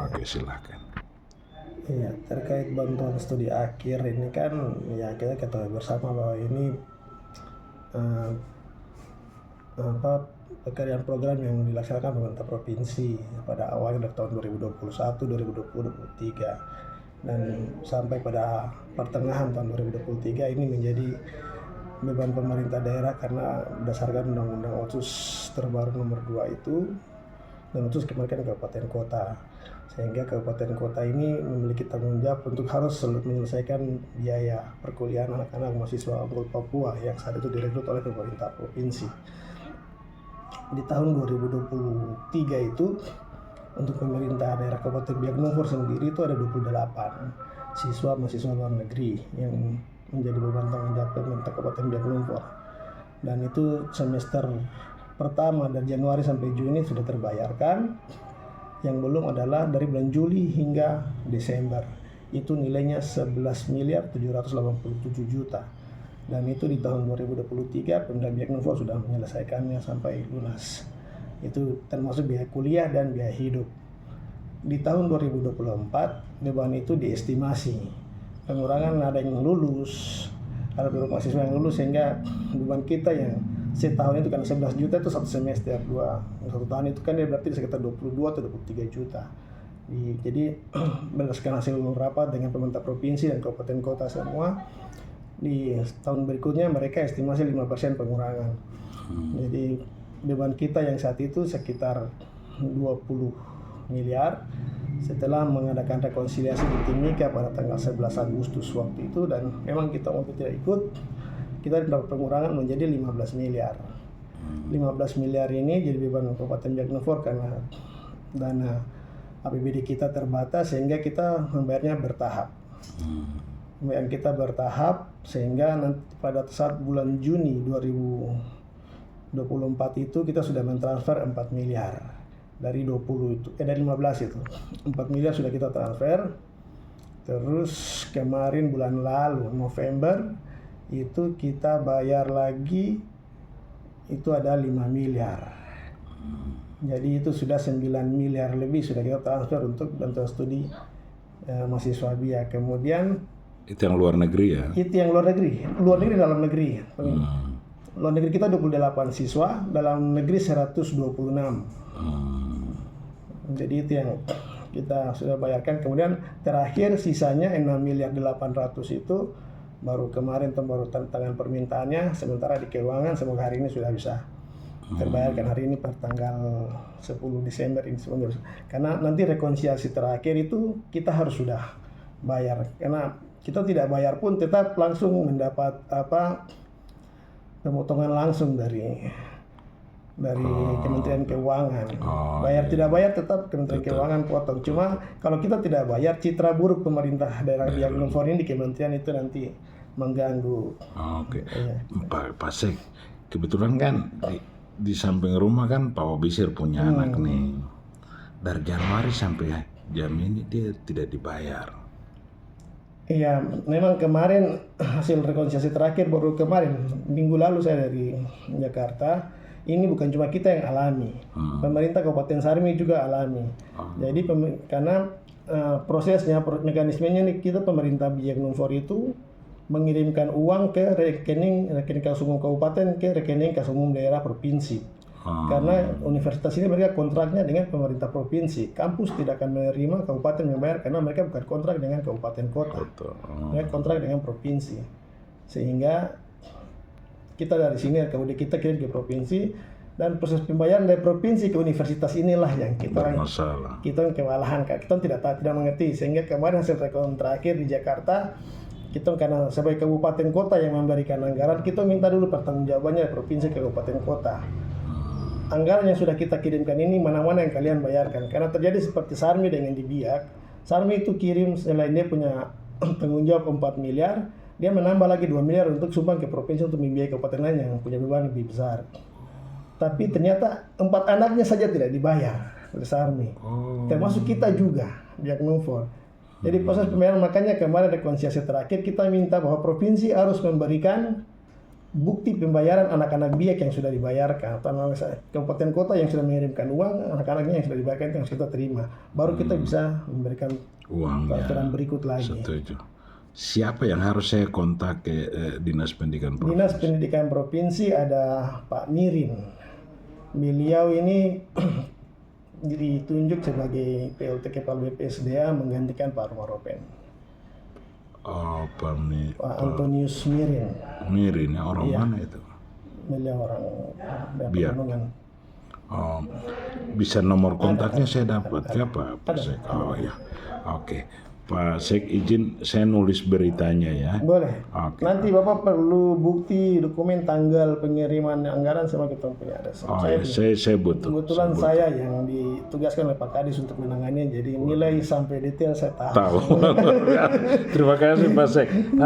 Oke, silakan. Iya, terkait bantuan studi akhir ini kan ya kita ketahui bersama bahwa ini eh, pekerjaan program yang dilaksanakan pemerintah provinsi pada awalnya dari tahun 2021, 2023 dan sampai pada pertengahan tahun 2023 ini menjadi beban pemerintah daerah karena berdasarkan Undang-Undang Otsus terbaru nomor 2 itu dan Otsus kemarin kabupaten kota, sehingga kabupaten kota ini memiliki tanggung jawab untuk harus menyelesaikan biaya perkuliahan anak-anak mahasiswa unggul Papua yang saat itu direkrut oleh pemerintah provinsi. Di tahun 2023 itu untuk pemerintah daerah Kabupaten Biak Numfor sendiri itu ada 28 siswa mahasiswa luar negeri yang menjadi beban tanggung jawab pemerintah Kabupaten Biak Numfor, dan itu semester pertama dari Januari sampai Juni sudah terbayarkan. Yang belum adalah dari bulan Juli hingga Desember, itu nilainya 11 miliar 787 juta, dan itu di tahun 2023 Pemda Biak Numfor sudah menyelesaikannya sampai lunas. Itu termasuk biaya kuliah dan biaya hidup. Di tahun 2024 beban itu diestimasi, pengurangan ada yang lulus, ada beberapa mahasiswa yang lulus, sehingga beban kita yang setahun itu kan 11 juta itu satu semester, satu tahun itu kan dia berarti sekitar 22 atau 23 juta. Jadi berdasarkan hasil rapat dengan pemerintah provinsi dan kabupaten kota semua, di tahun berikutnya mereka estimasi 5% pengurangan. Jadi beban kita yang saat itu sekitar 20 miliar setelah mengadakan rekonsiliasi di Timika pada tanggal 11 Agustus waktu itu, dan memang kita waktu tidak ikut, kita dapat pengurangan menjadi 15 miliar. 15 miliar ini jadi beban Kabupaten Biak Numfor karena dana APBD kita terbatas, sehingga kita membayarnya bertahap. Pembayaran kita bertahap sehingga nanti pada saat bulan Juni 2024 itu kita sudah mentransfer 4 miliar dari 20 itu, dari 15 itu. 4 miliar sudah kita transfer. Terus kemarin bulan lalu November itu kita bayar lagi, itu ada 5 miliar. Jadi itu sudah 9 miliar lebih sudah kita transfer untuk bantuan studi mahasiswa Biak. Kemudian itu yang luar negeri ya? Itu yang luar negeri dalam negeri. Luar negeri kita 28 siswa, dalam negeri 126. Jadi itu yang kita sudah bayarkan. Kemudian terakhir sisanya 6 miliar 800 itu baru kemarin baru tangan permintaannya, sementara di keuangan semoga hari ini sudah bisa terbayarkan, hari ini per tanggal 10 Desember ini semoga. Karena nanti rekonsiliasi terakhir itu kita harus sudah bayar, karena kita tidak bayar pun tetap langsung mendapat pemotongan langsung dari Kementerian Keuangan. Bayar tidak bayar tetap Kementerian Keuangan potong. Cuma kalau kita tidak bayar, citra buruk pemerintah daerah Biak Numfor ini di kementerian itu nanti mengganggu. Oke. Pak Sek, kebetulan kan di samping rumah kan Pak Wabisir punya anak nih. Dari Januari sampai jam ini dia tidak dibayar. Iya, memang kemarin hasil rekonsiliasi terakhir baru kemarin minggu lalu saya dari Jakarta. Ini bukan cuma kita yang alami, pemerintah Kabupaten Sarmi juga alami. Jadi karena prosesnya, mekanismenya nih, kita pemerintah Biak Numfor itu mengirimkan uang ke rekening kas umum kabupaten ke rekening kas umum daerah provinsi. Karena universitas ini mereka kontraknya dengan pemerintah provinsi, kampus tidak akan menerima kabupaten membayar karena mereka bukan kontrak dengan kabupaten kota, mereka kontrak dengan provinsi. Sehingga kita dari sini kemudian kita kirim ke provinsi, dan proses pembayaran dari provinsi ke universitas inilah yang kita kewalahan, kita tidak mengerti. Sehingga kemarin hasil rekon terakhir di Jakarta, kita karena sebagai kabupaten kota yang memberikan anggaran, kita minta dulu pertanggungjawabannya dari provinsi ke kabupaten kota. Anggaran yang sudah kita kirimkan ini mana-mana yang kalian bayarkan? Karena terjadi seperti Sarmi dengan di Biak. Sarmi itu kirim, selain dia punya tanggung jawab 4 miliar, dia menambah lagi 2 miliar untuk sumbang ke provinsi untuk membiayai kabupaten lain yang punya beban lebih besar. Tapi ternyata 4 anaknya saja tidak dibayar oleh Sarmi, termasuk kita juga, Biak Numfor. Jadi proses pembayaran, makanya kemarin rekonsiliasi terakhir kita minta bahwa provinsi harus memberikan bukti pembayaran anak-anak biak yang sudah dibayarkan atau kabupaten kota yang sudah mengirimkan uang, anak-anaknya yang sudah dibayarkan itu yang harus kita terima. Baru kita bisa memberikan Uangnya. peraturan berikut lagi. Setuju. Siapa yang harus saya kontak ke Dinas Pendidikan Provinsi? Dinas Pendidikan Provinsi ada Pak Mirin. Beliau ini ditunjuk sebagai PLT Kepala BPSDA menggantikan Pak Rumaropen. Oh, Pak Antonius Mirin. Mirin, orang mana itu? Beliau orang Biak. Pegunungan. Oh, bisa nomor kontaknya saya dapat ya Pak Sek? Oh ya, oke. Pak Sek izin saya nulis beritanya ya. Boleh. Oke. Nanti Bapak perlu bukti dokumen tanggal pengiriman anggaran sama kita punya ada. Oh ya, saya butuh. Kebetulan saya yang ditugaskan oleh Pak Kadis untuk menangani, jadi nilai sampai detail saya tahu. Tahu. Terima kasih Pak Sek.